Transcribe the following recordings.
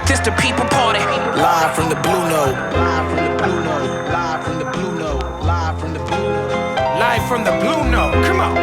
This the people party. Live from the Blue Note. Live from the Blue Note. Live from the Blue Note. Live from the Blue Note. Live from the Blue Note. Come on.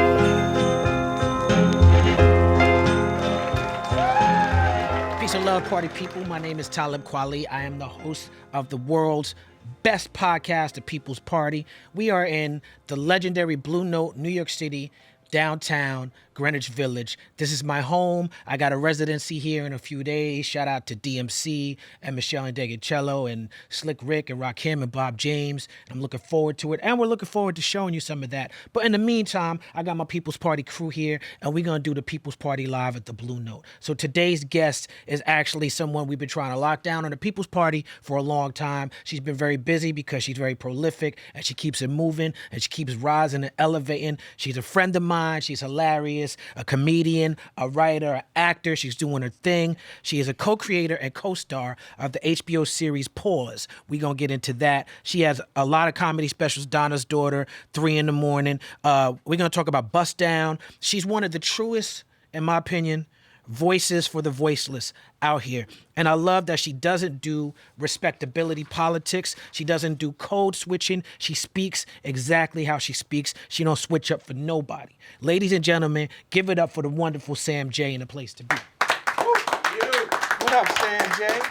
Peace and love, party people. My name is Talib Kweli. I am the host of the world's best podcast, The People's Party. We are in the legendary Blue Note, New York City, downtown Greenwich Village. This is my home. I got a residency here in a few days. Shout out to DMC and Michelle and Degacello and Slick Rick and Rakim and Bob James. I'm looking forward to it, and we're looking forward to showing you some of that. But in the meantime, I got my People's Party crew here, and we're going to do the People's Party live at the Blue Note. So today's guest is actually someone we've been trying to lock down on the People's Party for a long time. She's been very busy because she's very prolific, and she keeps it moving, and she keeps rising and elevating. She's a friend of mine. She's hilarious, a comedian, a writer, an actor. She's doing her thing. She is a co-creator and co-star of the HBO series Pause. We're going to get into that. She has a lot of comedy specials, Donna's Daughter, 3 in the Morning. We're going to talk about Bust Down. She's one of the truest, in my opinion, voices for the voiceless out here. And I love that she doesn't do respectability politics. She doesn't do code switching. She speaks exactly how she speaks. She don't switch up for nobody. Ladies and gentlemen, give it up for the wonderful Sam J in the place to be. What up, Sam J?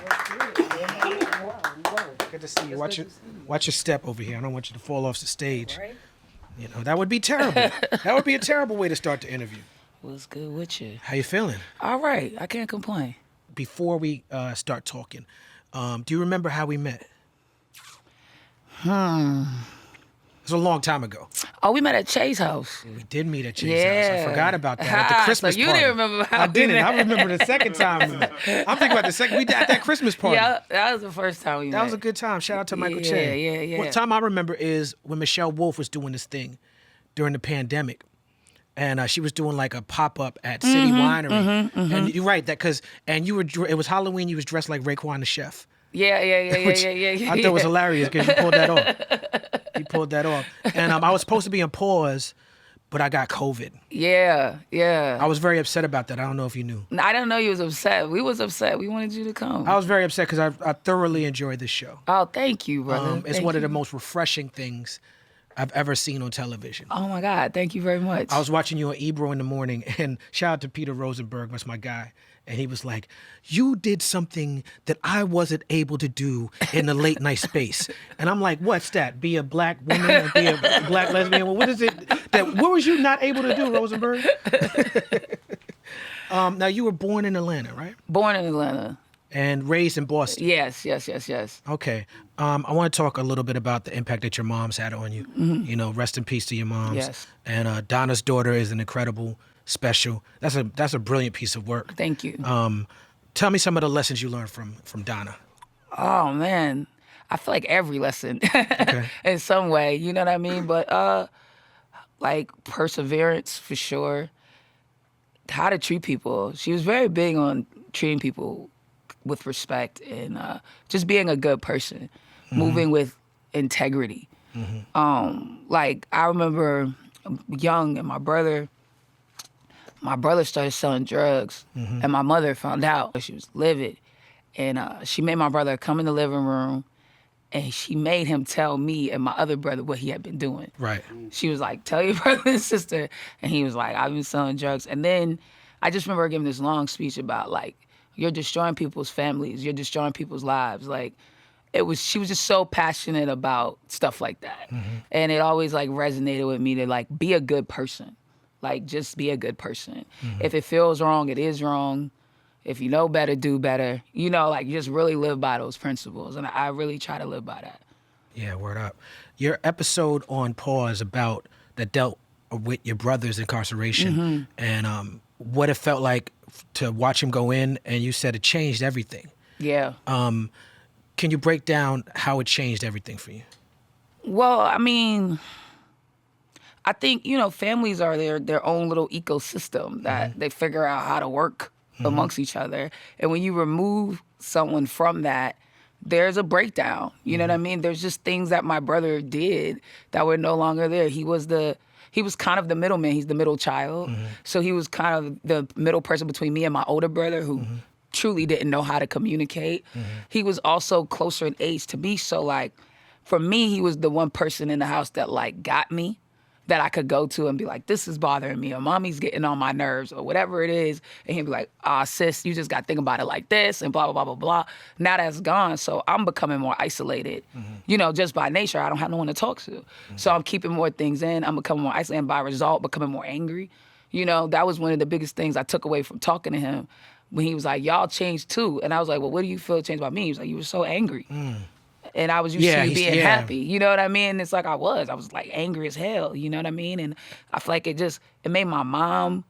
Good to see you. Watch your step over here. I don't want you to fall off the stage. You know, that would be terrible. That would be a terrible way to start the interview. What's good with you? How you feeling? All right. I can't complain. Before we start talking, do you remember how we met? It was a long time ago. Oh, we met at Chay's house. We did meet at Chay's house. I forgot about that at the Christmas so you party. didn't remember how I we didn't. met. I remember the second time we met. I'm thinking about the second. We did at that Christmas party. Yeah, that was the first time we met. That was a good time. Shout out to Michael Che. Yeah. One time I remember is when Michelle Wolf was doing this thing during the pandemic. And she was doing like a pop-up at City Winery. And you're right, it was Halloween, you was dressed like Raekwon the Chef. Yeah. I thought it was hilarious because you pulled that off. And I was supposed to be in Pause, but I got COVID. Yeah. I was very upset about that. I don't know if you knew. I didn't know you was upset. We was upset. We wanted you to come. I was very upset because I thoroughly enjoyed this show. Oh, thank you, brother. It's one of the most refreshing things I've ever seen on television. Oh my God, thank you very much. I was watching you on Ebro in the morning, and shout out to Peter Rosenberg, that's my guy. And he was like, you did something that I wasn't able to do in the late night space. And I'm like, what's that? Be a black woman or be a black lesbian? Well, what is it? What was you not able to do, Rosenberg? Now, you were born in Atlanta, right? Born in Atlanta. And raised in Boston. Yes. Okay. I want to talk a little bit about the impact that your mom's had on you. You know, rest in peace to your moms. Yes. And Donna's Daughter is an incredible special. That's a brilliant piece of work. Thank you. Tell me some of the lessons you learned from Donna. Oh man, I feel like every lesson Okay. in some way. You know what I mean? But like perseverance for sure. How to treat people. She was very big on treating people with respect and just being a good person, moving with integrity. Like I remember young and my brother started selling drugs and my mother found out. She was livid and she made my brother come in the living room and she made him tell me and my other brother what he had been doing. Right. She was like, tell your brother and sister. And he was like, I've been selling drugs. And then I just remember her giving this long speech about like, you're destroying people's families. You're destroying people's lives. Like, she was just so passionate about stuff like that. And it always like resonated with me to like be a good person. Like, just be a good person. If it feels wrong, it is wrong. If you know better, do better. You know, like just really live by those principles. And I really try to live by that. Yeah, word up. Your episode on Pause that dealt with your brother's incarceration and what it felt like to watch him go in, and you said it changed everything. Yeah. Can you break down how it changed everything for you? Well, I mean, I think, you know, families are their own little ecosystem that they figure out how to work amongst each other. And when you remove someone from that, there's a breakdown. You know what I mean? There's just things that my brother did that were no longer there. He was kind of the middleman. He's the middle child. So he was kind of the middle person between me and my older brother who truly didn't know how to communicate. He was also closer in age to me, so like for me, he was the one person in the house that like got me, that I could go to and be like, this is bothering me, or mommy's getting on my nerves, or whatever it is. And he'd be like, sis, you just got to think about it like this, and blah, blah, blah, blah, blah. Now that's gone, so I'm becoming more isolated. You know, just by nature, I don't have no one to talk to. So I'm keeping more things in. I'm becoming more isolated, and by result, becoming more angry. You know, that was one of the biggest things I took away from talking to him, when he was like, y'all changed too. And I was like, well, what do you feel changed about me? He was like, you were so angry. And I was used to you being happy. You know what I mean? It's like I was like angry as hell. You know what I mean? And I feel like it made my mom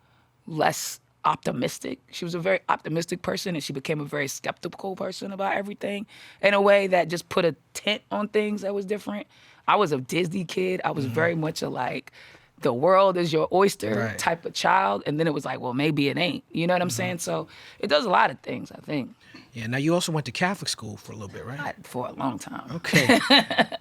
less optimistic. She was a very optimistic person, and she became a very skeptical person about everything in a way that just put a tint on things that was different. I was a Disney kid. I was very much a like, the world is your oyster type of child. And then it was like, well, maybe it ain't. You know what I'm saying? So it does a lot of things, I think. Yeah, now you also went to Catholic school for a little bit, right? For a long time. Okay.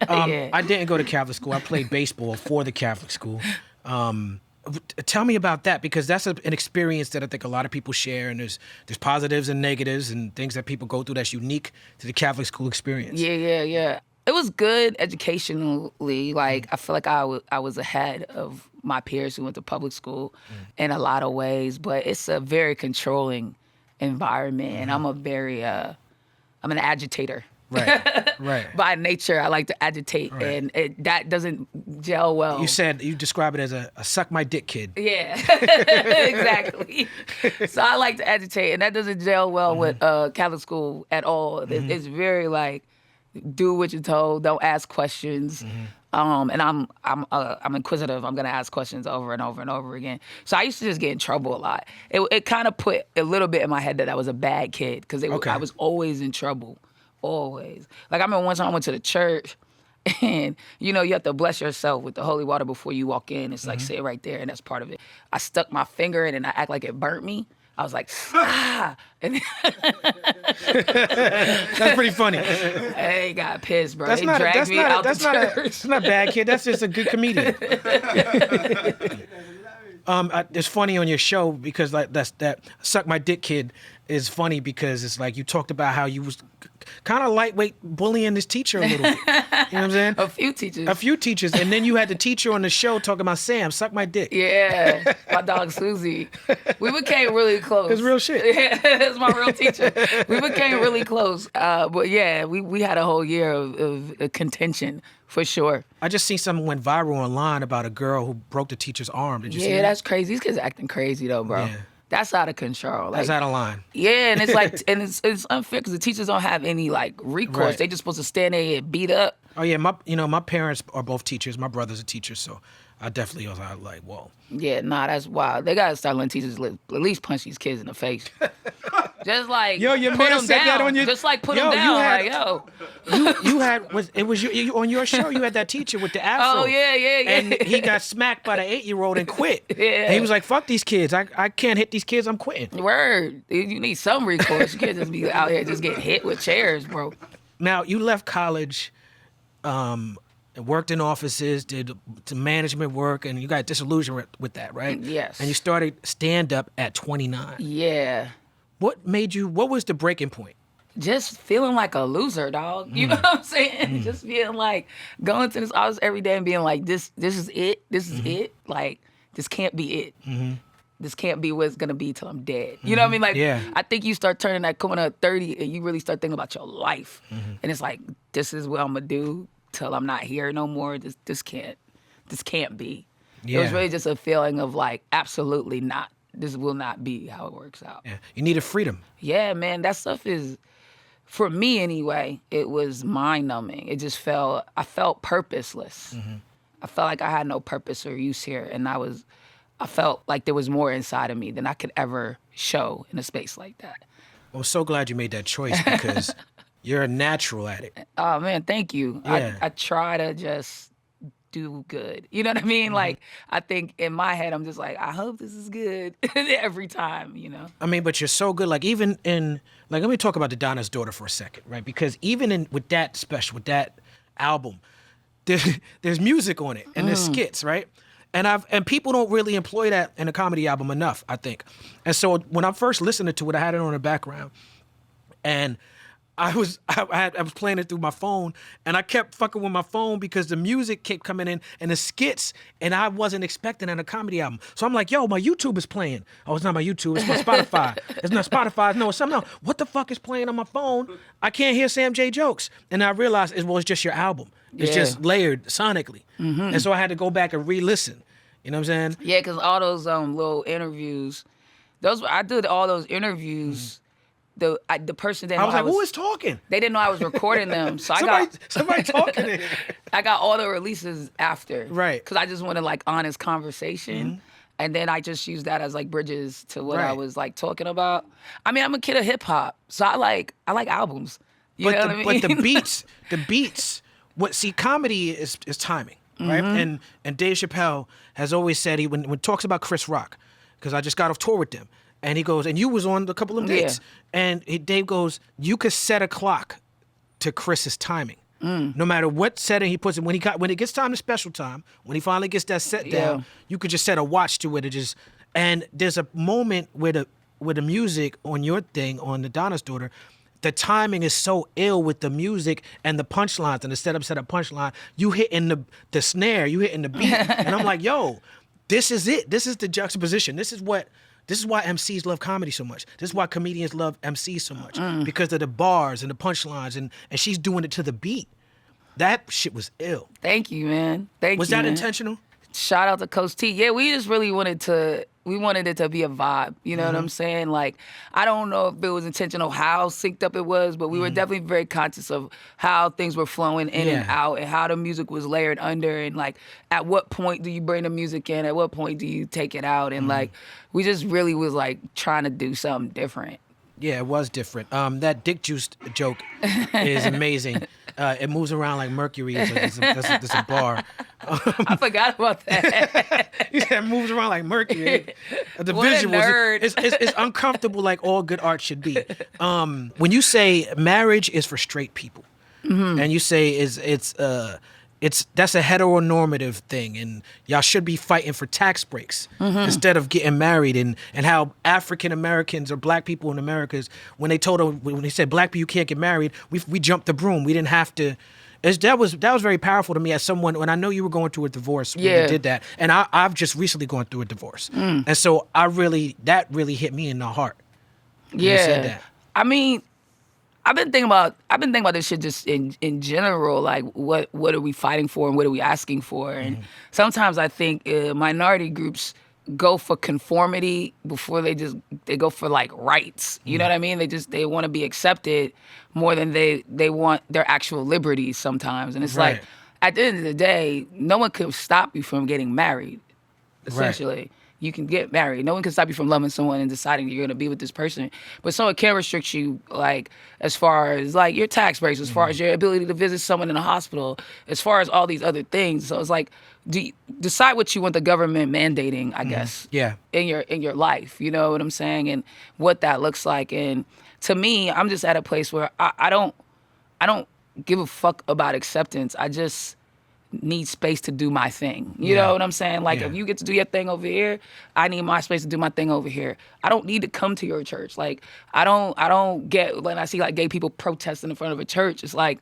I didn't go to Catholic school. I played baseball for the Catholic school. Tell me about that, because that's an experience that I think a lot of people share, and there's positives and negatives and things that people go through that's unique to the Catholic school experience. Yeah. It was good educationally. Like, I feel like I was ahead of my peers who went to public school in a lot of ways, but it's a very controlling environment, and I'm I'm an agitator. Right. By nature, I like to agitate, and that doesn't gel well. You describe it as a suck my dick kid. Yeah, exactly. So I like to agitate, and that doesn't gel well with Catholic school at all. It's very like, do what you're told, don't ask questions. And I'm inquisitive. I'm gonna ask questions over and over and over again. So I used to just get in trouble a lot. It kind of put a little bit in my head that I was a bad kid, because I was always in trouble, always. Like, I remember one time I went to the church, and you know you have to bless yourself with the holy water before you walk in. It's like, sit right there, and that's part of it. I stuck my finger in, and I act like it burnt me. I was like, and that's pretty funny. They got pissed, bro. That's they not dragged me out the church. That's not a bad kid. That's just a good comedian. It's funny on your show, because like that suck my dick kid is funny, because it's like you talked about how you was kind of lightweight bullying this teacher a little bit. You know what I'm saying? A few teachers. And then you had the teacher on the show talking about Sam, suck my dick. Yeah, my dog Susie. We became really close. It's real shit. Yeah, it's my real teacher. We became really close. But yeah, we had a whole year of contention, for sure. I just seen something went viral online about a girl who broke the teacher's arm. Did you see that? Yeah, that's crazy. These kids acting crazy though, bro. Yeah. That's out of control. Like, that's out of line. Yeah, and it's like, and it's unfair, because the teachers don't have any like recourse. Right. They just supposed to stand there and get beat up. Oh yeah, my parents are both teachers. My brother's a teacher, so I definitely was like, whoa. Yeah, that's wild. They gotta start letting teachers at least punch these kids in the face. Just like, yo, your put man them said down. that on your. Just like put them down. You had you on your show. You had that teacher with the afro. Oh yeah. And he got smacked by the 8-year-old and quit. Yeah. And he was like, "Fuck these kids. I can't hit these kids. I'm quitting." Word. You need some recourse. You can't just be out here just getting hit with chairs, bro. Now you left college. Worked in offices, did some management work, and you got disillusioned with that, right? Yes. And you started stand-up at 29. Yeah. What was the breaking point? Just feeling like a loser, dog. You know what I'm saying? Just feeling like going to this office every day and being like, this is it. This is it. Like, this can't be it. This can't be what it's going to be till I'm dead. You know what I mean? Like, I think you start turning that corner at 30 and you really start thinking about your life. And it's like, this is what I'm going to do till I'm not here no more. This can't be. Yeah. It was really just a feeling of like, absolutely not. This will not be how it works out. Yeah. You needed freedom. Yeah, man. That stuff is, for me anyway, it was mind-numbing. I felt purposeless. I felt like I had no purpose or use here. And I felt like there was more inside of me than I could ever show in a space like that. Well, I'm so glad you made that choice, because you're a natural at it. Oh, man, thank you. Yeah. I try to just do good. You know what I mean? Like, I think in my head, I'm just like, I hope this is good every time, you know? I mean, but you're so good. Like, even in, like, let me talk about the Donna's Daughter for a second, right? Because even with that album, there's music on it, and there's skits, right? And people don't really employ that in a comedy album enough, I think. And so when I first listened to it, I had it on the background, and I was playing it through my phone, and I kept fucking with my phone because the music kept coming in and the skits, and I wasn't expecting it in a comedy album. So I'm like, yo, my YouTube is playing. Oh, it's not my YouTube, it's my Spotify. It's not Spotify, no, it's something else. What the fuck is playing on my phone? I can't hear Sam J jokes. And I realized it's just your album. It's just layered sonically. And so I had to go back and re-listen. You know what I'm saying? Yeah, because all those little interviews, I did all those interviews. The person that I was like, who is talking? They didn't know I was recording them, so somebody talking. It. I got all the releases after, right? Because I just wanted like honest conversation, and then I just used that as like bridges to what I was like talking about. I mean, I'm a kid of hip hop, so I like albums. You know what I mean? But the beats. Comedy is timing, right? And Dave Chappelle has always said when he talks about Chris Rock, because I just got off tour with them. And he goes, and you was on a couple of dates. Yeah. And Dave goes, you could set a clock to Chris's timing. No matter what setting he puts it. When it gets time to special time, when he finally gets that set down, you could just set a watch to it. And there's a moment where the music on your thing, on the Donna's Daughter, the timing is so ill with the music and the punchlines and the set up punchline. You hitting the snare, you hitting the beat. And I'm like, yo, this is it. This is the juxtaposition. This is why MCs love comedy so much. This is why comedians love MCs so much. Because of the bars and the punchlines, and she's doing it to the beat. That shit was ill. Thank you, man. Was that intentional? Shout out to Coach T. Yeah, we just really wanted it to be a vibe. You know what I'm saying? Like, I don't know if it was intentional how synced up it was, but we were definitely very conscious of how things were flowing in and out, and how the music was layered under, and like at what point do you bring the music in, at what point do you take it out, and like we just really was like trying to do something different. Yeah, it was different. That dick juice joke is amazing. It moves around like Mercury. It's a bar. I forgot about that. Yeah, it moves around like Mercury. The what visuals, a nerd. It's uncomfortable like all good art should be. When you say marriage is for straight people, and you say that's a heteronormative thing, and y'all should be fighting for tax breaks instead of getting married, and how African Americans or black people in America, when they said black people you can't get married, we jumped the broom. We didn't have to. That was very powerful to me as someone, when I know you were going through a divorce when you did that, and I've just recently gone through a divorce, and so that really hit me in the heart. Yeah, you said that. I mean, I've been thinking about this shit just in general, like what are we fighting for and what are we asking for? And sometimes I think minority groups go for conformity before they go for like rights. You know what I mean? They want to be accepted more than they want their actual liberties sometimes. And it's like, at the end of the day, no one can stop you from getting married, essentially. Right. You can get married. No one can stop you from loving someone and deciding you're going to be with this person. But someone can restrict you, like, as far as, like, your tax breaks, as far as your ability to visit someone in a hospital, as far as all these other things. So it's like, decide what you want the government mandating, I guess. Yeah. In your life, you know what I'm saying? And what that looks like. And to me, I'm just at a place where I don't give a fuck about acceptance. I just need space to do my thing. You know what I'm saying? Like, if you get to do your thing over here, I need my space to do my thing over here. I don't need to come to your church. Like, I don't get when I see like gay people protesting in front of a church. It's like,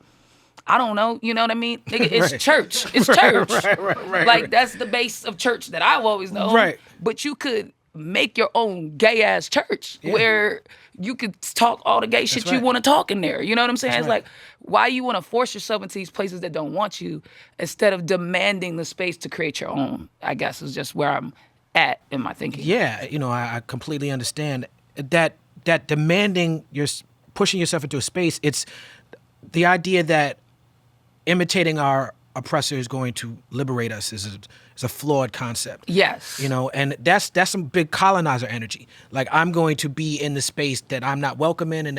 I don't know. You know what I mean? Nigga, it's church. It's church. Right. Like, that's the base of church that I've always known. Right. But you could make your own gay ass church where you could talk all the gay shit you want to talk in there. You know what I'm saying? It's like, why you want to force yourself into these places that don't want you instead of demanding the space to create your own, I guess, is just where I'm at in my thinking. Yeah, I completely understand that demanding, pushing yourself into a space, it's the idea that imitating our oppressor is going to liberate us is a flawed concept. Yes. And that's some big colonizer energy. Like, I'm going to be in the space that I'm not welcome in,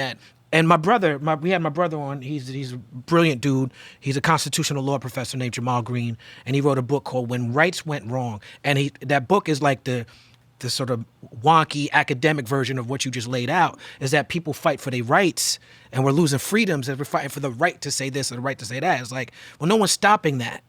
and my brother, we had my brother on. He's a brilliant dude. He's a constitutional law professor named Jamal Green, and he wrote a book called When Rights Went Wrong. And that book is like the sort of wonky academic version of what you just laid out, is that people fight for their rights and we're losing freedoms and we're fighting for the right to say this or the right to say that. It's like, well, no one's stopping that.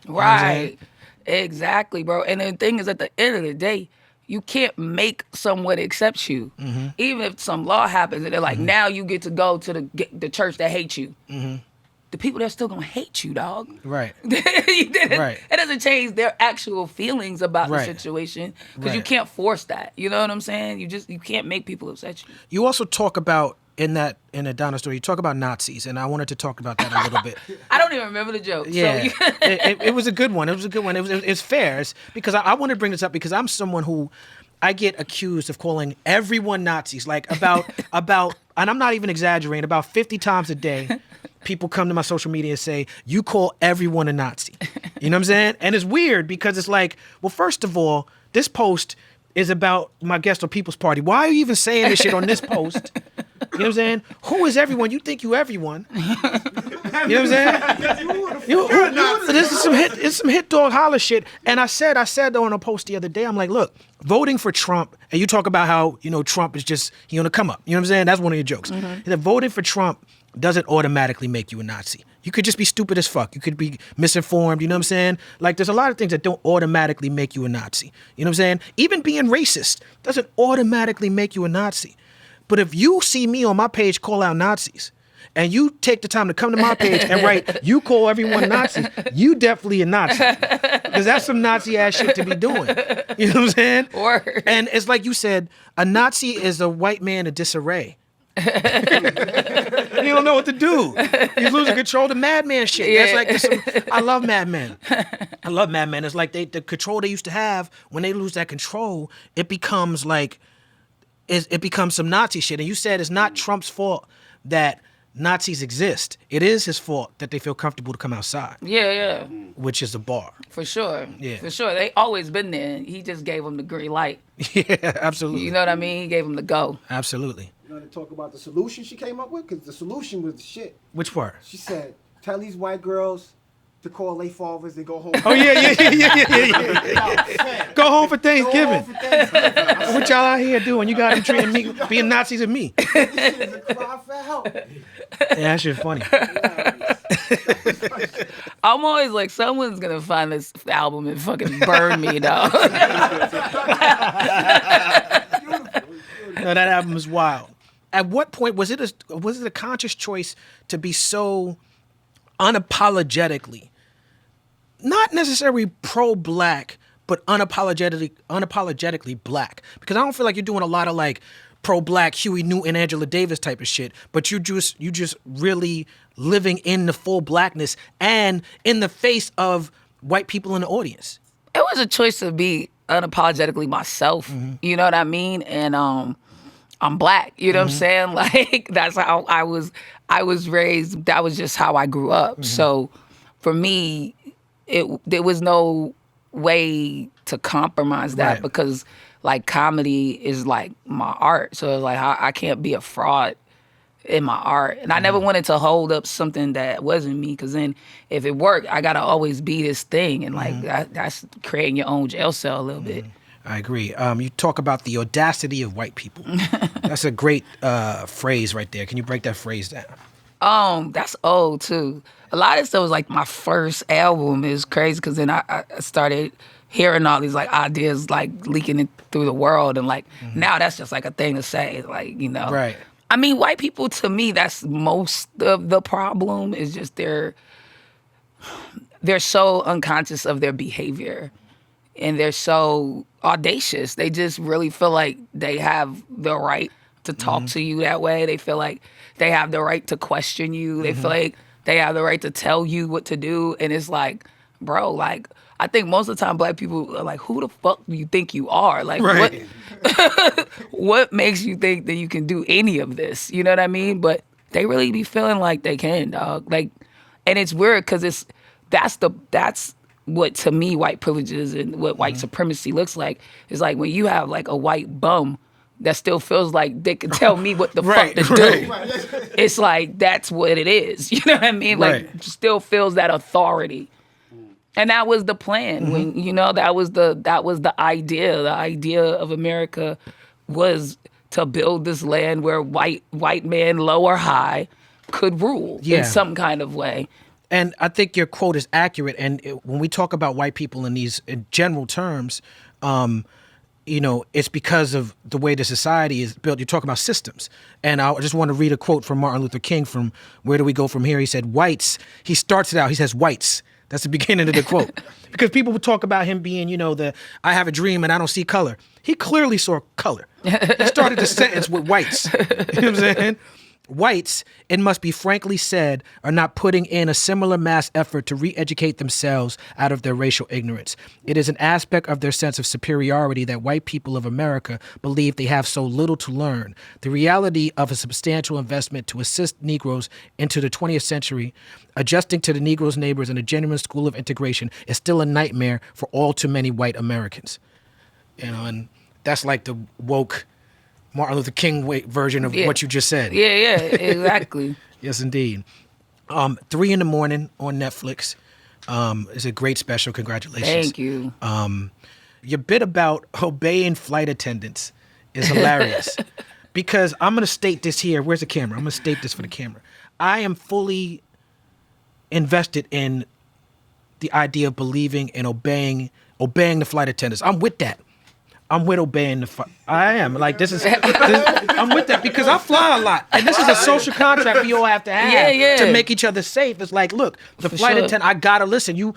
Right. Exactly, bro. And the thing is, at the end of the day, you can't make someone accept you. Even if some law happens and they're like, now you get to go to the church that hates you. The people that are still gonna hate you, dog. Right. Right. It doesn't change their actual feelings about the Right. situation because you Right. can't force that. You know what I'm saying? You can't make people upset you. You also talk about in the Donna story. You talk about Nazis, and I wanted to talk about that a little bit. I don't even remember the joke. Yeah, So it was a good one. It was a good one. It's fair. It's because I want to bring this up because I'm someone who I get accused of calling everyone Nazis. Like about, and I'm not even exaggerating. About 50 times a day, people come to my social media and say, "You call everyone a Nazi." You know what I'm saying? And it's weird because it's like, well, first of all, this post is about my guest on People's Party. Why are you even saying this shit on this post? You know what I'm saying? Who is everyone? You think you everyone. You know what I'm saying? This is some hit dog holler shit. And I said on a post the other day, I'm like, look, voting for Trump, and you talk about how, Trump is just, he on the come up. You know what I'm saying? That's one of your jokes. That voting for Trump doesn't automatically make you a Nazi. You could just be stupid as fuck. You could be misinformed, you know what I'm saying? Like, there's a lot of things that don't automatically make you a Nazi. You know what I'm saying? Even being racist doesn't automatically make you a Nazi. But if you see me on my page call out Nazis, and you take the time to come to my page and write, you call everyone Nazi, you definitely a Nazi. Because that's some Nazi ass shit to be doing. You know what I'm saying? Word. And it's like you said, a Nazi is a white man in disarray. You don't know what to do. He's losing control. The madman shit. Yeah. That's like I love madmen. I love madmen. It's like the control they used to have. When they lose that control, it becomes like it becomes some Nazi shit. And you said it's not Trump's fault that Nazis exist. It is his fault that they feel comfortable to come outside. Yeah. Which is a bar. For sure. Yeah. For sure. They always been there. He just gave them the green light. Yeah, absolutely. You know what I mean? He gave them the go. Absolutely. You want to talk about the solution she came up with? Because the solution was the shit. Which part? She said, tell these white girls to call their fathers and go home. Oh, yeah. Go home for Thanksgiving. What y'all out here doing? You got them treating me, being Nazis of me. This shit is a cry for help. Yeah, that shit funny. I'm always like, someone's gonna find this album and fucking burn me, dog. No, that album is wild. At what point was it a conscious choice to be so unapologetically, not necessarily pro-black, but unapologetically black? Because I don't feel like you're doing a lot of like pro-black Huey Newton, Angela Davis type of shit, but you just really living in the full blackness and in the face of white people in the audience. It was a choice to be unapologetically myself. You know what I mean? And I'm black. You know what I'm saying? Like, that's how I was raised. That was just how I grew up. So for me, there was no way to compromise that because like comedy is like my art. So it's like I can't be a fraud in my art. And I never wanted to hold up something that wasn't me, because then if it worked, I gotta always be this thing. And like that's creating your own jail cell a little bit. I agree. You talk about the audacity of white people. That's a great phrase right there. Can you break that phrase down? That's old too. A lot of stuff was like my first album. Is crazy because then I started hearing all these like ideas like leaking it through the world, and like now that's just like a thing to say, like, you know. Right. I mean, white people, to me, that's most of the problem, is just they're so unconscious of their behavior, and they're so audacious. They just really feel like they have the right to talk to you that way. They feel like they have the right to question you. They feel like they have the right to tell you what to do. And it's like, bro, like, I think most of the time black people are like, who the fuck do you think you are? Like, what makes you think that you can do any of this? You know what I mean? But they really be feeling like they can, dog. Like, and it's weird because that's what, to me, white privilege is and what white supremacy looks like. It's like when you have like a white bum that still feels like they can tell me what the fuck to do. It's like, that's what it is. You know what I mean? Like, still feels that authority. And that was the plan. When, you know, that was the idea. The idea of America was to build this land where white man, low or high, could rule in some kind of way. And I think your quote is accurate. And when we talk about white people in these in general terms, it's because of the way the society is built. You're talking about systems. And I just want to read a quote from Martin Luther King from Where Do We Go From Here? He said, whites, he starts it out, he says, whites. That's the beginning of the quote. Because people would talk about him being, I have a dream and I don't see color. He clearly saw color. He started the sentence with whites. You know what I'm saying? Whites, it must be frankly said, are not putting in a similar mass effort to re-educate themselves out of their racial ignorance. It is an aspect of their sense of superiority that white people of America believe they have so little to learn. The reality of a substantial investment to assist Negroes into the 20th century, adjusting to the Negroes' neighbors in a genuine school of integration, is still a nightmare for all too many white Americans. And that's like the woke Martin Luther King version of what you just said. Yeah, exactly. Yes, indeed. 3 a.m. on Netflix. It's a great special. Congratulations. Thank you. Your bit about obeying flight attendants is hilarious. Because I'm going to state this here. Where's the camera? I'm going to state this for the camera. I am fully invested in the idea of believing and obeying the flight attendants. I'm with that. I'm with obeying the I am. Like, I'm with that because I fly a lot. And this is a social contract we all have to have to make each other safe. It's like, look, the flight attendant, I gotta listen. You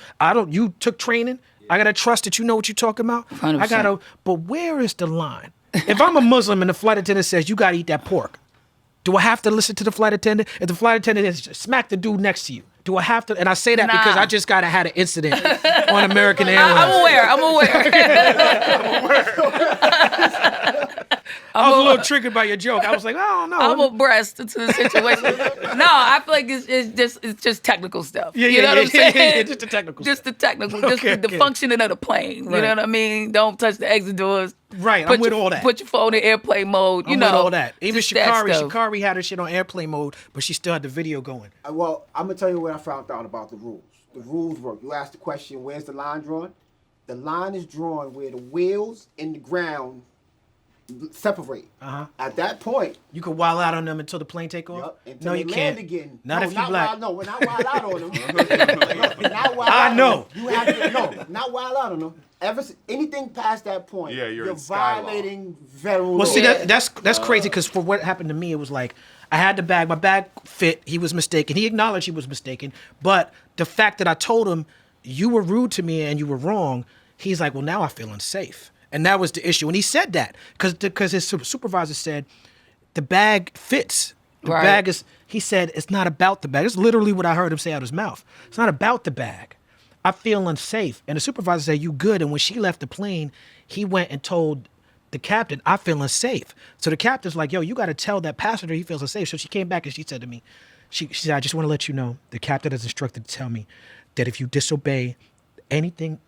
took training. I gotta trust that you know what you're talking about. 100%. But where is the line? If I'm a Muslim and the flight attendant says you gotta eat that pork, do I have to listen to the flight attendant? If the flight attendant is smack the dude next to you, do I have to? And I say that because I just had an incident on American Airlines. I'm aware. I was a little triggered by your joke. I was like, I don't know. I'm abreast to the situation. No, I feel like it's just technical stuff. You know what I'm saying? Just the technical Just stuff. the technical, the functioning of the plane. Right. You know what I mean? Don't touch the exit doors. Right, I'm with all that. Put your phone in airplane mode. I'm with all that. Even Shikari Shikari had her shit on airplane mode, but she still had the video going. Well, I'm going to tell you what I found out about the rules. The rules work. You asked the question, where's the line drawn? The line is drawn where the wheels and the ground separate. At that point, you can wild out on them until the plane take off. No, you can't. Again. Not if you black. We're not wild out on them. Not wild I know. You have to not wild out on them. Anything past that point, you're violating federal law. Well, see, that's crazy because for what happened to me, it was like I had the bag. My bag fit. He was mistaken. He acknowledged he was mistaken. But the fact that I told him you were rude to me and you were wrong, he's like, well, now I feel unsafe. And that was the issue. And he said that because his supervisor said the bag fits. The bag is, he said, it's not about the bag. It's literally what I heard him say out of his mouth. It's not about the bag. I feel unsafe. And the supervisor said, you good. And when she left the plane, he went and told the captain, I feel unsafe. So the captain's like, yo, you got to tell that passenger he feels unsafe. So she came back and she said to me, she said, I just want to let you know, the captain has instructed to tell me that if you disobey anything,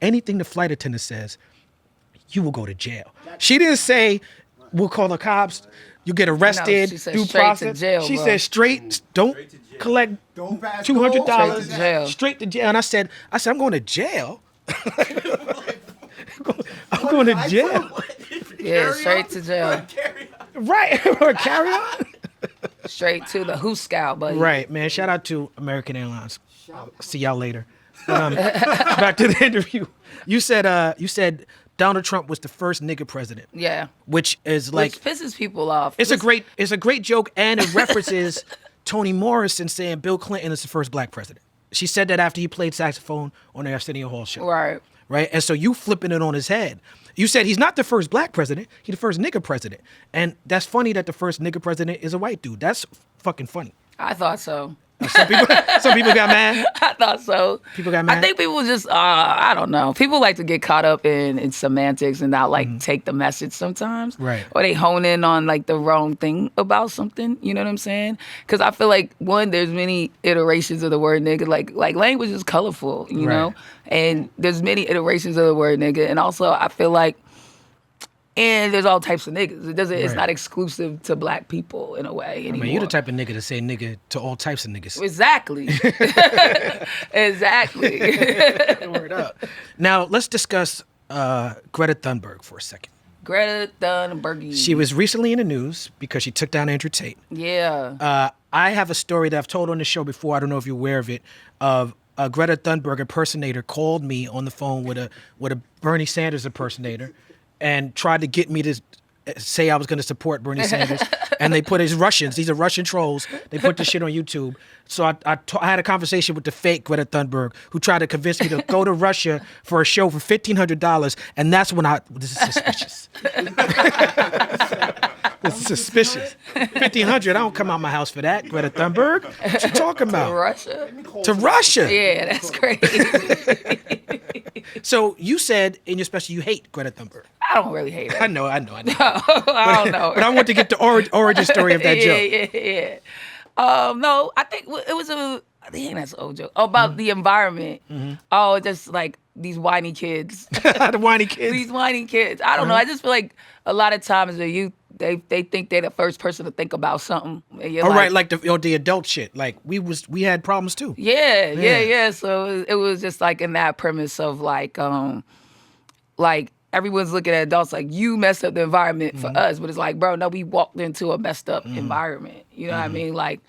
anything the flight attendant says, you will go to jail. She didn't say, we'll call the cops, you get arrested, she said due straight process. to jail, she bro. said straight, don't collect pass $200. Straight to jail. Straight to jail. And I said, I'm going to jail. I'm going to jail. Yeah, straight to jail. Right. Or carry on. Straight to the Hooskow, buddy. Right, man. Shout out to American Airlines. See y'all later. Back to the interview. You said Donald Trump was the first nigger president. Yeah. Which is like, which pisses people off. It's a great joke, and it references Toni Morrison saying Bill Clinton is the first black president. She said that after he played saxophone on the Arsenio Hall show. Right. And so you flipping it on his head. You said he's not the first black president, he's the first nigger president. And that's funny that the first nigger president is a white dude. That's fucking funny. I thought so. Some people got mad. I thought so. People got mad. I think people just, I don't know. People like to get caught up in semantics and not take the message sometimes. Right. Or they hone in on the wrong thing about something. You know what I'm saying? Because I feel like, one, there's many iterations of the word nigga. Like language is colorful, you know? And there's many iterations of the word nigga. And also I feel like, and there's all types of niggas. It's not exclusive to black people in a way anymore. I mean, you're the type of nigga to say nigga to all types of niggas. Exactly. Exactly. Word up. Now, let's discuss Greta Thunberg for a second. Greta Thunberg. She was recently in the news because she took down Andrew Tate. Yeah. I have a story that I've told on the show before. I don't know if you're aware of it. Of a Greta Thunberg impersonator called me on the phone with a Bernie Sanders impersonator, and tried to get me to say I was going to support Bernie Sanders. And they put his Russians. These are Russian trolls. They put this shit on YouTube. So I had a conversation with the fake Greta Thunberg, who tried to convince me to go to Russia for a show for $1,500. And that's when this is suspicious. This is suspicious. $1,500. I don't come out my house for that, Greta Thunberg. What you talking about? To Russia? To Russia. Yeah, that's crazy. So you said in your special you hate Greta Thunberg. I don't really hate her. I know. I don't know. But I want to get the origin story of that joke. Yeah. No, I think it was I think that's an old joke. About the environment. Oh, just like these whiny kids. The whiny kids. These whiny kids. I don't know. I just feel like a lot of times the youth, they think they're the first person to think about something. And you're like the adult shit. Like we had problems too. Yeah. So it was just like in that premise of like everyone's looking at adults like you messed up the environment for us, but it's like, bro, no, we walked into a messed up environment. You know what I mean? Like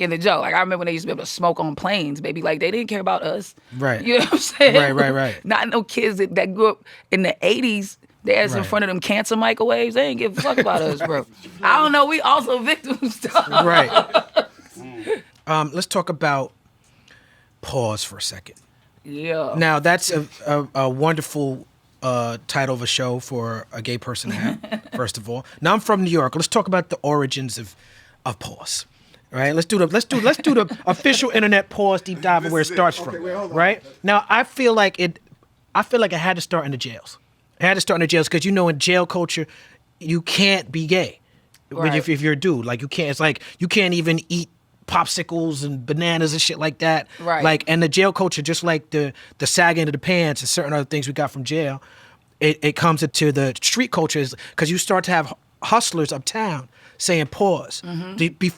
in the joke. Like I remember when they used to be able to smoke on planes, baby. Like they didn't care about us. Right. You know what I'm saying? Right. Not no kids that grew up in the 80s. They ass in front of them cancer microwaves. They ain't give a fuck about us, bro. I don't know. We also victims. Right. Let's talk about pause for a second. Yeah. Now that's a wonderful title of a show for a gay person to have. First of all, now I'm from New York. Let's talk about the origins of pause. Right. Let's do the official internet pause deep dive of where it starts from. Right. Now I feel like it had to start in the jails. It had to start in the jails because in jail culture, you can't be gay. Right. If you're a dude, like you can't. It's like you can't even eat popsicles and bananas and shit like that. Right. Like, and the jail culture, just like the sagging of the pants and certain other things we got from jail, it comes into the street cultures because you start to have hustlers uptown saying pause.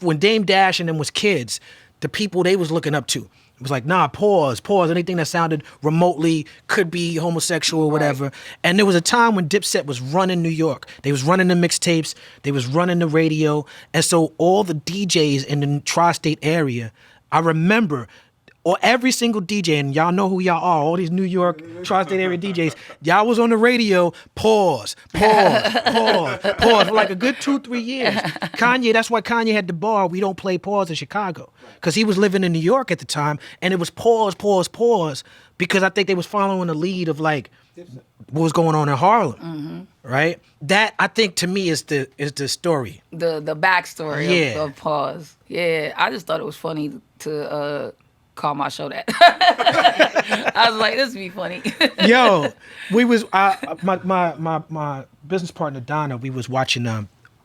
When Dame Dash and them was kids, the people they was looking up to. It was like, nah, pause. Anything that sounded remotely could be homosexual or whatever. Right. And there was a time when Dipset was running New York. They was running the mixtapes. They was running the radio. And so all the DJs in the tri-state area, I remember, or every single DJ, and y'all know who y'all are, all these New York tri-state area DJs, y'all was on the radio, pause, for like a good 2-3 years. Kanye, that's why Kanye had the bar, we don't play pause in Chicago. Because he was living in New York at the time, and it was pause, because I think they was following the lead of like what was going on in Harlem, right? That, I think, to me is the story. The backstory of pause. Yeah, I just thought it was funny to call my show that. I was like, this would be funny. Yo, we was my business partner Donna. We was watching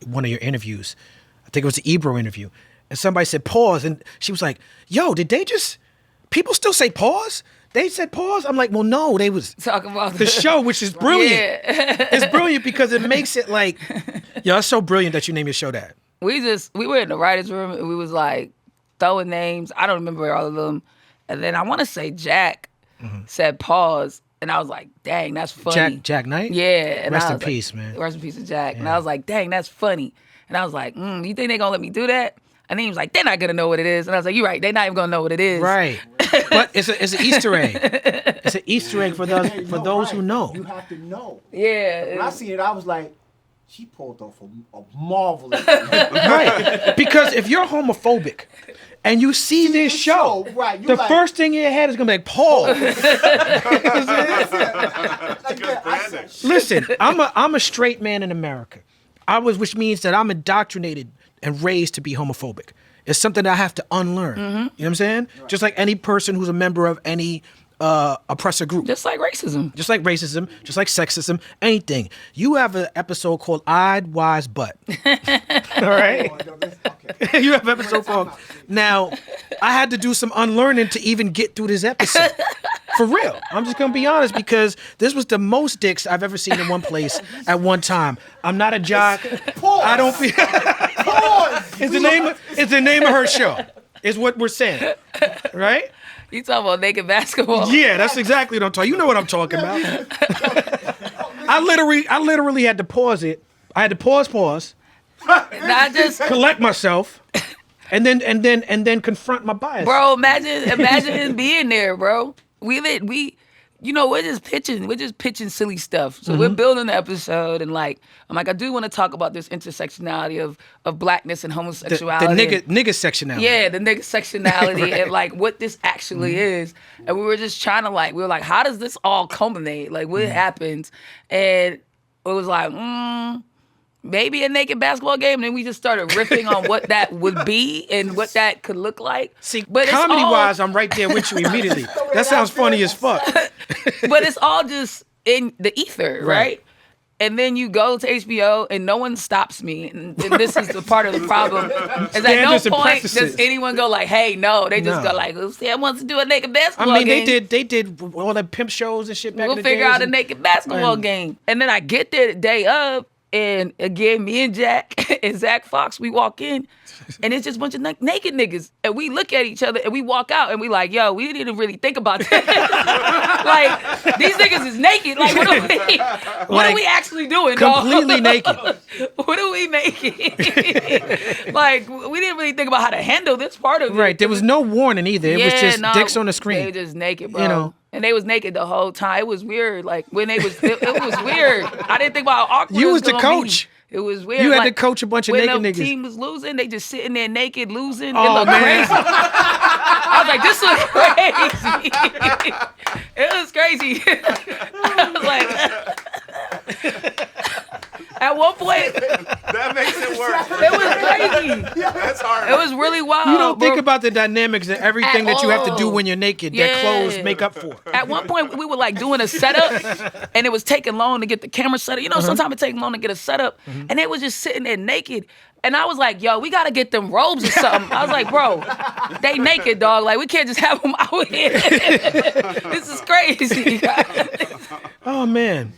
one of your interviews. I think it was the Ebro interview, and somebody said pause, and she was like, "Yo, did they just? People still say pause? They said pause." I'm like, "Well, no, they was talking about the show, which is brilliant. Yeah. It's brilliant because it makes it like, yo, it's so brilliant that you name your show that." We were in the writers' room and we was like throwing names. I don't remember all of them. And then I want to say Jack said pause. And I was like, dang, that's funny. Jack Knight? Yeah. And rest I in was peace, like, man. Rest in peace to Jack. Yeah. And I was like, dang, that's funny. And I was like, you think they going to let me do that? And then he was like, they're not going to know what it is. And I was like, you're right. They're not even going to know what it is. Right. But it's an Easter egg. It's an Easter egg for those who know. You have to know. Yeah. When I seen it, I was like, she pulled off a marvelous Right. Because if you're homophobic and you see this show, right, the first thing in your head is going to be like, pause. Listen, I'm a straight man in America. Which means that I'm indoctrinated and raised to be homophobic. It's something that I have to unlearn. You know what I'm saying? Right. Just like any person who's a member of any oppressor group. Just like racism. Just like sexism, anything. You have an episode called I'd Wise Butt. All right? Okay. You have an episode called... Now, I had to do some unlearning to even get through this episode. For real. I'm just going to be honest because this was the most dicks I've ever seen in one place at one time. I'm not a jock. Pause. I don't feel... Pause. It's the name of her show. Is what we're saying. Right? You talking about naked basketball? Yeah, that's exactly what I'm talking. You know what I'm talking about. I literally had to pause it. I had to pause, Not just collect myself, and then confront my bias. bro. Imagine being there, bro. We're just pitching silly stuff. So we're building the episode, and like I'm like, I do want to talk about this intersectionality of blackness and homosexuality. The nigga sectionality. Yeah, the nigga sectionality Right. and like what this actually is. And we were just trying to we were like, how does this all culminate? Like what happens? And it was like, maybe a naked basketball game. And then we just started riffing on what that would be and what that could look like. See, but comedy-wise, I'm right there with you immediately. That sounds funny as fuck. But it's all just in the ether, right? And then you go to HBO and no one stops me. And this is the part of the problem. Is at no point does anyone go like, hey, no. They just go like, Sam wants to do a naked basketball game. They did all the pimp shows and shit back in the day. We'll figure out a naked basketball game. And then I get there the day of, and again, me and Jack and Zach Fox, we walk in, and it's just a bunch of naked niggas. And we look at each other, and we walk out, and we like, yo, we didn't really think about that. Like, these niggas is naked. Like, what are we actually doing, completely naked. What are we making? Like, we didn't really think about how to handle this part of it. Right, there was no warning either. It was just dicks on the screen. They were just naked, bro. You know? And they was naked the whole time. It was weird. Like when it was weird. I didn't think about how awkward you it was the coach. It was weird. You had to coach a bunch of naked niggas. When the team was losing, they just sitting there naked, losing. It looked crazy. I was like, this looks crazy. It was crazy. I was like, at one point, that makes it worse. It was crazy. That's hard. It was really wild. You don't think about the dynamics and everything that you have to do when you're naked. Yeah. That clothes make up for. At one point, we were like doing a setup, and it was taking long to get the camera set up. You know, sometimes it takes long to get a setup, and they was just sitting there naked. And I was like, yo, we gotta get them robes or something. I was like, bro, they naked, dog. Like, we can't just have them out here. This is crazy. Oh, man.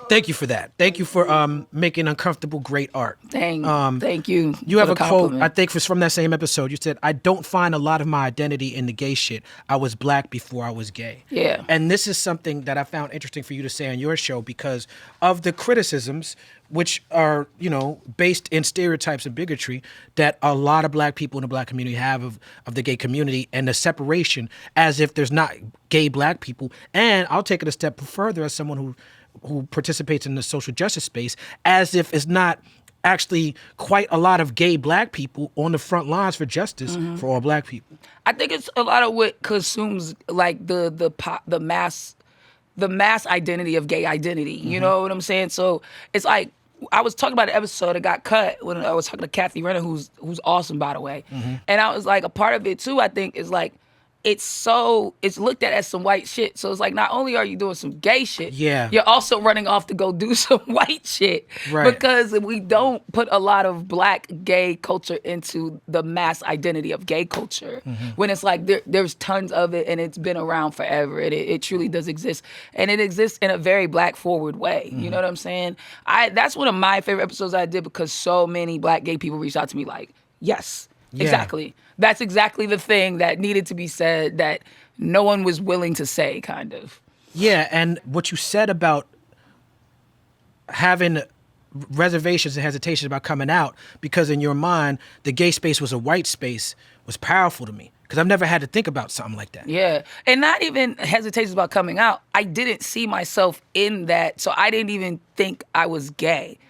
Thank you for that. Thank you for making uncomfortable great art. Thank you. You have a quote, I think, from that same episode. You said, I don't find a lot of my identity in the gay shit. I was black before I was gay. Yeah. And this is something that I found interesting for you to say on your show because of the criticisms, which are, you know, based in stereotypes and bigotry that a lot of black people in the black community have of the gay community and the separation as if there's not gay black people. And I'll take it a step further as someone who participates in the social justice space, as if it's not actually quite a lot of gay black people on the front lines for justice for all black people. I think it's a lot of what consumes like the mass identity of gay identity. You know what I'm saying? So it's like I was talking about an episode that got cut when I was talking to Kathy Renner, who's awesome, by the way. And I was like, a part of it too, I think, is like it's looked at as some white shit. So it's like, not only are you doing some gay shit, you're also running off to go do some white shit. Right. Because we don't put a lot of black gay culture into the mass identity of gay culture. When it's like there's tons of it and it's been around forever. And it truly does exist. And it exists in a very black forward way. You know what I'm saying? That's one of my favorite episodes I did because so many black gay people reached out to me like, yes, exactly. That's exactly the thing that needed to be said that no one was willing to say, kind of. Yeah, and what you said about having reservations and hesitations about coming out because in your mind, the gay space was a white space was powerful to me because I've never had to think about something like that. Yeah, and not even hesitations about coming out. I didn't see myself in that, so I didn't even think I was gay.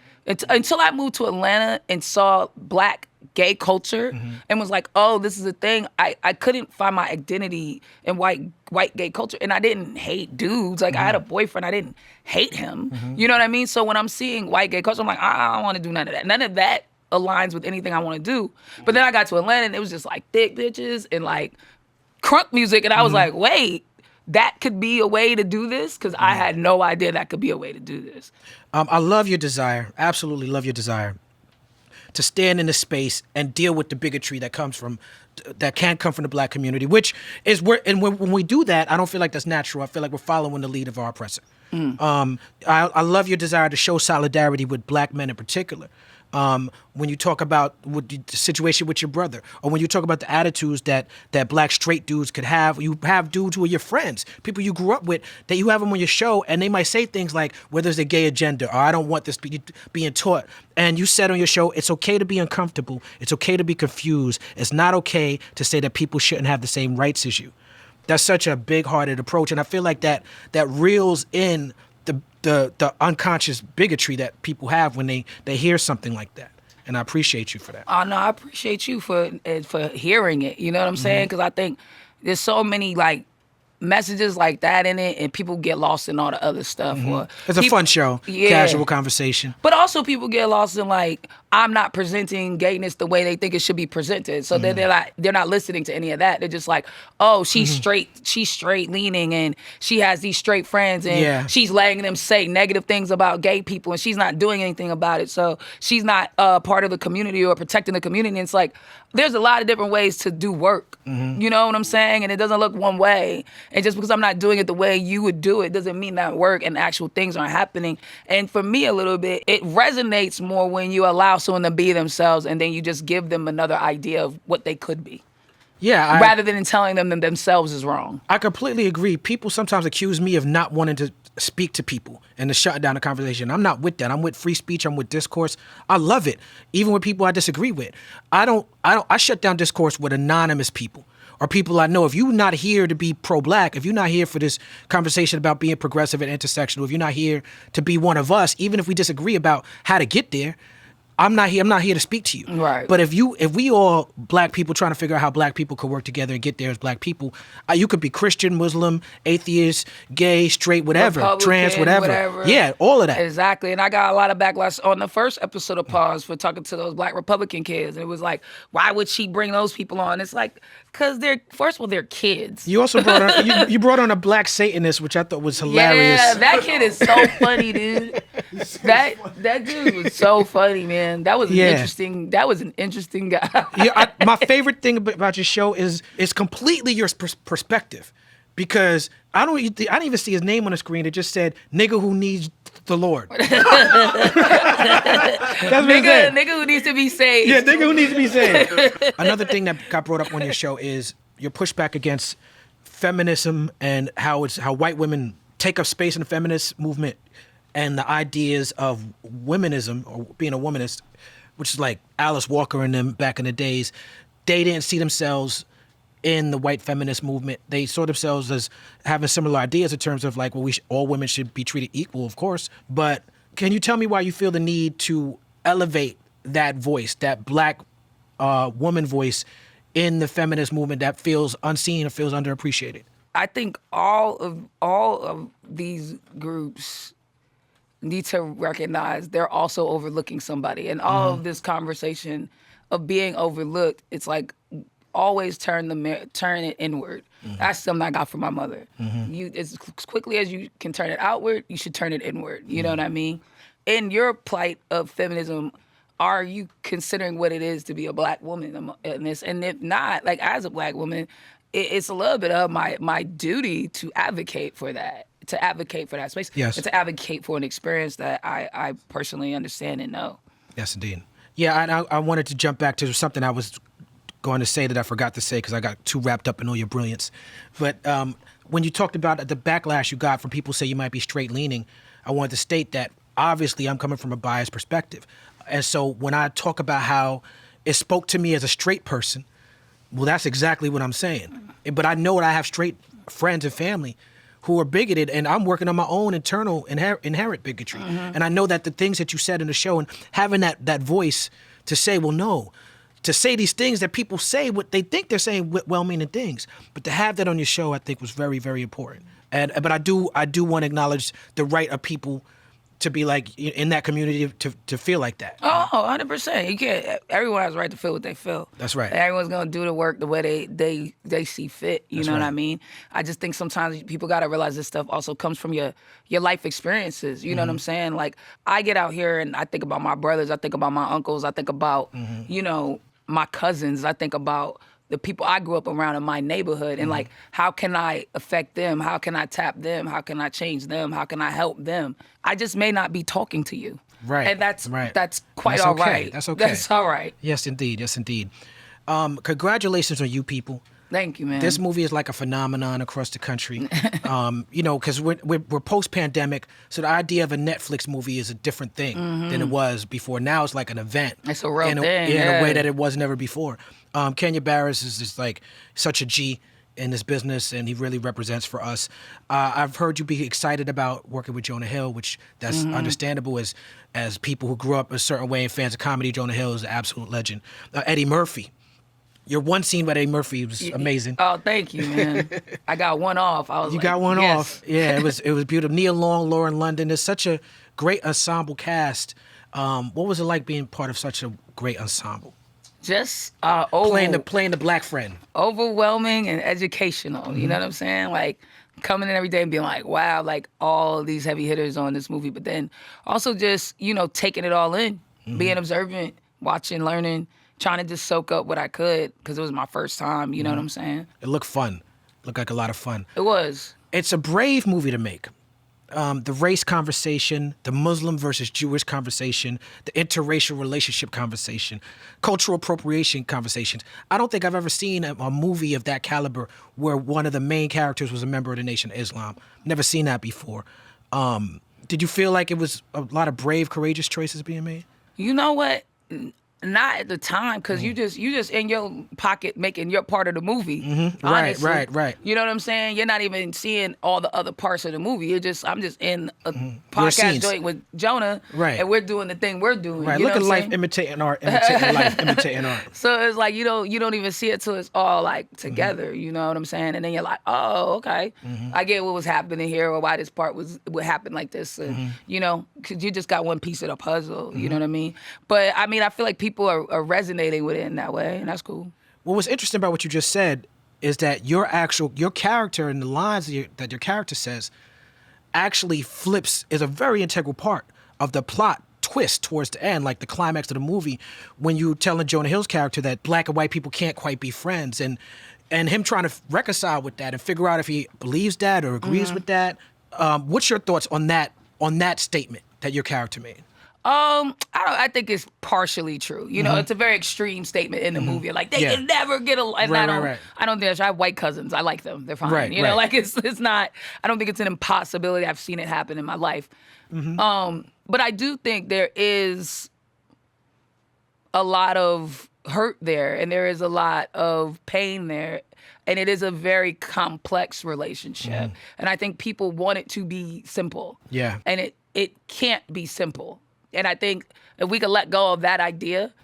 Until I moved to Atlanta and saw black gay culture and was like, oh, this is a thing. I couldn't find my identity in white gay culture. And I didn't hate dudes. Like, I had a boyfriend. I didn't hate him. You know what I mean? So when I'm seeing white gay culture, I'm like, I don't want to do none of that. None of that aligns with anything I want to do. But then I got to Atlanta and it was just like thick bitches and like crunk music. And I was like, wait, that could be a way to do this? Because I had no idea that could be a way to do this. I love your desire, absolutely love your desire to stand in the space and deal with the bigotry that can't come from the black community, which is when we do that, I don't feel like that's natural. I feel like we're following the lead of our oppressor. I love your desire to show solidarity with black men in particular. when you talk about the situation with your brother, or when you talk about the attitudes that black straight dudes could have. You have dudes who are your friends, people you grew up with, that you have them on your show, and they might say things like, well, there's a gay agenda, or I don't want this being taught. And you said on your show, it's okay to be uncomfortable. It's okay to be confused. It's not okay to say that people shouldn't have the same rights as you. That's such a big-hearted approach, and I feel like that reels in the unconscious bigotry that people have when they hear something like that. And I appreciate you for that. Oh no, I appreciate you for hearing it. You know what I'm saying? Because I think there's so many like messages like that in it, and people get lost in all the other stuff. Or It's a fun show, casual conversation. But also people get lost in like, I'm not presenting gayness the way they think it should be presented. So then they're not listening to any of that. They're just like, oh, she's straight leaning, and she has these straight friends, and she's letting them say negative things about gay people, and she's not doing anything about it. So she's not part of the community or protecting the community. And it's like, there's a lot of different ways to do work. You know what I'm saying? And it doesn't look one way. And just because I'm not doing it the way you would do it doesn't mean that work and actual things aren't happening. And for me, a little bit, it resonates more when you allow someone to be themselves, and then you just give them another idea of what they could be. Yeah. Rather than telling them that themselves is wrong. I completely agree. People sometimes accuse me of not wanting to speak to people and to shut down the conversation. I'm not with that. I'm with free speech. I'm with discourse. I love it. Even with people I disagree with. I shut down discourse with anonymous people, or people I know. If you're not here to be pro-black, if you're not here for this conversation about being progressive and intersectional, if you're not here to be one of us, even if we disagree about how to get there, I'm not here to speak to you. Right. But if we all black people trying to figure out how black people could work together and get there as black people, you could be Christian, Muslim, atheist, gay, straight, whatever, Republican, trans, whatever. Yeah, all of that. Exactly. And I got a lot of backlash on the first episode of Pause for talking to those black Republican kids. And it was like, why would she bring those people on? It's like, because first of all, they're kids. You also brought on you brought on a black Satanist, which I thought was hilarious. Yeah, that kid is so funny, dude. That dude was so funny, man. That was an interesting guy. My favorite thing about your show is completely your perspective, because I didn't even see his name on the screen. It just said "nigga who needs the Lord." That's nigga who needs to be saved. Yeah, nigga who needs to be saved. Another thing that got brought up on your show is your pushback against feminism and how white women take up space in the feminist movement, and the ideas of womanism, or being a womanist, which is like Alice Walker and them back in the days. They didn't see themselves in the white feminist movement. They saw themselves as having similar ideas in terms of like, well, all women should be treated equal, of course. But can you tell me why you feel the need to elevate that voice, that black woman voice in the feminist movement that feels unseen or feels underappreciated? I think all of these groups need to recognize they're also overlooking somebody. And all of this conversation of being overlooked, it's like always turn it inward. That's something I got from my mother. As quickly as you can turn it outward, you should turn it inward. You know what I mean? In your plight of feminism, are you considering what it is to be a black woman in this? And if not, like as a black woman, it's a little bit of my duty to advocate for that. To advocate for that space. Yes. And to advocate for an experience that I personally understand and know. Yes, indeed. Yeah, and I wanted to jump back to something I was going to say that I forgot to say because I got too wrapped up in all your brilliance. But when you talked about the backlash you got from people say you might be straight-leaning, I wanted to state that obviously I'm coming from a biased perspective. And so when I talk about how it spoke to me as a straight person, well, that's exactly what I'm saying. But I know that I have straight friends and family who are bigoted, and I'm working on my own internal inherent bigotry. And I know that the things that you said in the show, and having that voice to say, well, no, to say these things that people say what they think they're saying well-meaning things, but to have that on your show, I think was very, very important. But I do want to acknowledge the right of people to be like in that community to feel like that. Oh, 100%. You can't. Everyone has a right to feel what they feel. That's right. Everyone's gonna do the work the way they see fit. You know what I mean? I just think sometimes people gotta realize this stuff also comes from your life experiences. You know what I'm saying? Like I get out here and I think about my brothers. I think about my uncles. I think about my cousins. I think about the people I grew up around in my neighborhood, and like, how can I affect them? How can I tap them? How can I change them? How can I help them? I just may not be talking to you. Right. And that's right. quite That's all okay. right. That's okay. That's all right. Yes, indeed. Yes, indeed. Congratulations on you people. Thank you, man. This movie is like a phenomenon across the country. You know, because we're post-pandemic, so the idea of a Netflix movie is a different thing than it was before. Now it's like an event. It's a real thing. In a way that it was never before. Kenya Barris is just like such a G in this business, and he really represents for us. I've heard you be excited about working with Jonah Hill, which that's understandable as people who grew up a certain way and fans of comedy. Jonah Hill is an absolute legend. Eddie Murphy. Your one scene with Eddie Murphy was amazing. Oh, thank you, man. I got one off. You got one yes. off. Yeah, it was beautiful. Nia Long, Lauren London. There's such a great ensemble cast. What was it like being part of such a great ensemble? Just Playing the black friend. overwhelming and educational. You know what I'm saying? Like coming in every day and being like, wow, like all these heavy hitters on this movie. But then also just, taking it all in, being observant, watching, learning, trying to just soak up what I could because it was my first time. You know what I'm saying? It looked fun. Looked like a lot of fun. It was. It's a brave movie to make. The race conversation, the Muslim versus Jewish conversation, the interracial relationship conversation, cultural appropriation conversations. I don't think I've ever seen a movie of that caliber where one of the main characters was a member of the Nation of Islam. Never seen that before. Did you feel like it was a lot of brave, courageous choices being made? You know what? Not at the time, because you just in your pocket making your part of the movie. Honestly. Right. You know what I'm saying? You're not even seeing all the other parts of the movie. I'm just in a Your podcast scenes. joint with Jonah, Right. and we're doing the thing we're doing. Right. You Look know at what I'm life saying? imitating art, imitating life, imitating art. So it's like you don't even see it till it's all like together. You know what I'm saying? And then you're like, oh, okay, I get what was happening here, or why this part would happen like this. And, because you just got one piece of the puzzle. You know what I mean? But I mean, I feel like people are resonating with it in that way, and that's cool. Well, what's interesting about what you just said is that your character and the lines that your character says actually is a very integral part of the plot twist towards the end, like the climax of the movie, when you're telling Jonah Hill's character that black and white people can't quite be friends, and him trying to reconcile with that and figure out if he believes that or agrees with that. What's your thoughts on that statement that your character made? I think it's partially true. It's a very extreme statement in the movie. Like they can never get along. Right. I don't think I have white cousins. I like them. They're fine. Right, Right. Like it's not. I don't think it's an impossibility. I've seen it happen in my life. But I do think there is a lot of hurt there, and there is a lot of pain there, and it is a very complex relationship. And I think people want it to be simple. Yeah. And it can't be simple. And I think if we could let go of that idea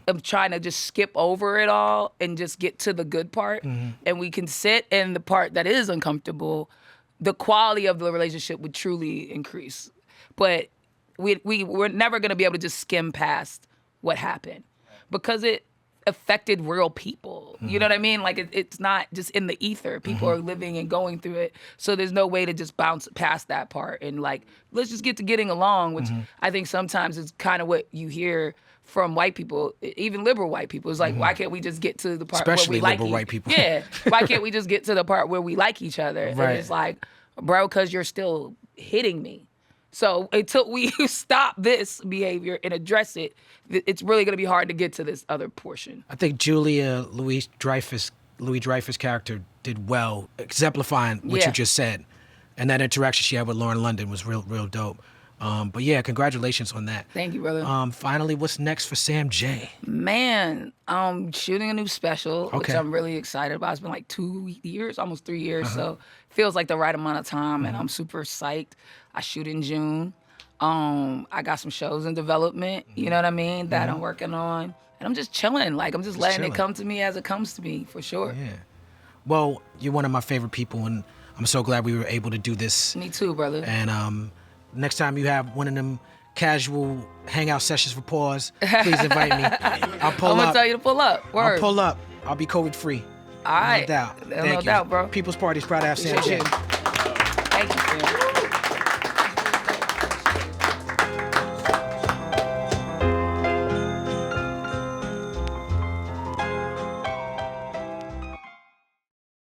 of trying to just skip over it all and just get to the good part, and we can sit in the part that is uncomfortable, the quality of the relationship would truly increase. But we're never going to be able to just skim past what happened because it affected real people. You know what I mean? Like it's not just in the ether. People are living and going through it. So there's no way to just bounce past that part and like, let's just get to getting along, which I think sometimes is kind of what you hear from white people, even liberal white people. It's like, why can't we just get to the part Especially where we liberal like white people. Yeah. Why can't we just get to the part where we like each other? Right. And it's like, bro, because you're still hitting me. So until we stop this behavior and address it, it's really going to be hard to get to this other portion. I think Julia Louis-Dreyfus character did well, exemplifying what you just said. And that interaction she had with Lauren London was real dope. But yeah, congratulations on that. Thank you, brother. Finally, what's next for Sam J? Man, I'm shooting a new special, which Okay. I'm really excited about. It's been like 2 years, almost 3 years, so feels like the right amount of time, and I'm super psyched. I shoot in June. I got some shows in development, you know what I mean, that I'm working on. And I'm just chilling. Like, I'm just letting chilling. it come to me as it comes to me, for sure. Yeah. Well, you're one of my favorite people, and I'm so glad we were able to do this. Me too, brother. And next time you have one of them casual hangout sessions for pause, please invite me. I'll pull I'm up. gonna tell you to pull up. Word. I'll pull up. I'll be COVID free. All right. No doubt. No Thank you. doubt, bro. People's Party's proud to have Sam J. Appreciate you. Thank you, man.